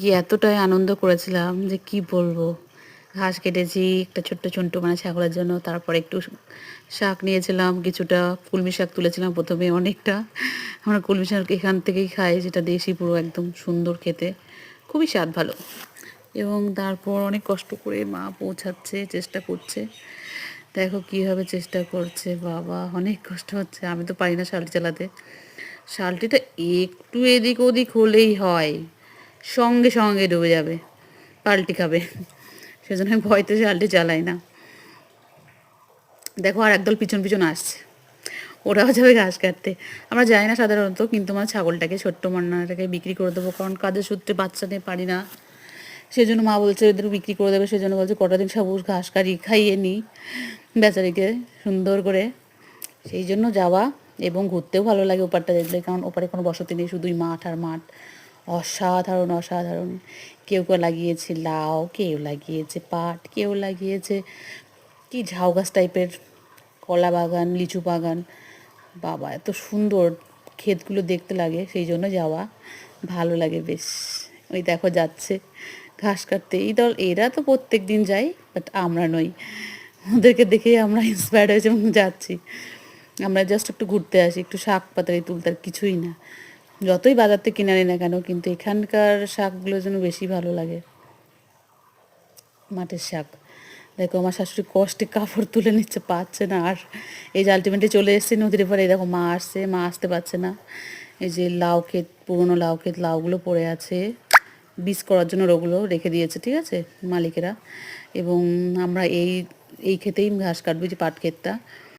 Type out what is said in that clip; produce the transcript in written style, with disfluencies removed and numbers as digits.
গিয়ে এতটাই আনন্দ করেছিলাম যে কি বলবো। ঘাস কেটেছি একটা ছোট্ট চন্টু মানে ছাগলের জন্য, তারপরে একটু শাক নিয়েছিলাম, কিছুটা কলমি শাক তুলেছিলাম প্রথমে অনেকটা। আমরা কলমি শাক এখান থেকেই খাই, যেটা দেশি পুরো একদম সুন্দর খেতে, খুবই স্বাদ ভালো। এবং তারপর অনেক কষ্ট করে মা পৌঁছাচ্ছে, চেষ্টা করছে। দেখো কীভাবে চেষ্টা করছে, বাবা অনেক কষ্ট হচ্ছে, আমি তো পারি না শালটি চালাতে। শালটিটা একটু এদিক ওদিক হলেই হয়, সঙ্গে সঙ্গে ডুবে যাবে, পাল্টি খাবে। সেজন্য আমি ভয়তে শালটি চালাই না। দেখো আর একদল পিছন পিছন আসছে, ওরাও যাবে ঘাস কাটতে। আমরা যাই না সাধারণত, কিন্তু আমার ছাগলটাকে, ছোট্ট মান্নাটাকে বিক্রি করে দেবো, কারণ কাজের সূত্রে বাচ্চা নিয়ে পারি না। সেজন্য মা বলছে এদের বিক্রি করে দেবে, সেজন্য বলছে কটা দিন সবুজ ঘাস খাইয়ে নিই বেচারিকে সুন্দর করে। সেই জন্য যাওয়া, এবং ঘুরতেও ভালো লাগে ওপারটা দেখলে, কারণ ওপারে কোনো বসতি নেই, শুধুই মাঠ আর মাঠ। অসাধারণ অসাধারণ। কেউ কেউ লাগিয়েছে লাউ, কেউ লাগিয়েছে পাট, কেউ লাগিয়েছে কি ঝাউ গাছ টাইপের, কলা বাগান, লিচু বাগান। বাবা এত সুন্দর ক্ষেতগুলো দেখতে লাগে, সেই জন্য যাওয়া ভালো লাগে বেশ। ওই দেখো যাচ্ছে ঘাস কাটতে এই দল, এরা তো প্রত্যেক দিন যায়, বাট আমরা নই। ওদেরকে দেখেই আমরা ইন্সপায়ার্ড হয়েছি এবং যাচ্ছি। আমরা জাস্ট একটু ঘুরতে আসি, একটু শাক পাতারি তুলতে, আর কিছুই না। যতই বাজার থেকে কিনে আনি না কেন, কিন্তু এখানকার শাকগুলো যেন বেশি ভালো লাগে, মাঠের শাক। দেখো আমার শাশুড়ি কষ্টে কাপড় তুলে নিচ্ছে, পাচ্ছে না আর। এই যে আলটিমেটলি চলে এসেছে নদীর পাড়ে, দেখো মা আসছে, মা আসতে পারছে না। এই যে লাউ ক্ষেত, পুরোনো লাউ ক্ষেত, লাউগুলো পড়ে আছে, বীজ করার জন্য ওগুলো রেখে দিয়েছে, ঠিক আছে, মালিকেরা। এবং আমরা এই এই ক্ষেতেই ঘাস কাটবো, যে পাট ক্ষেতটা।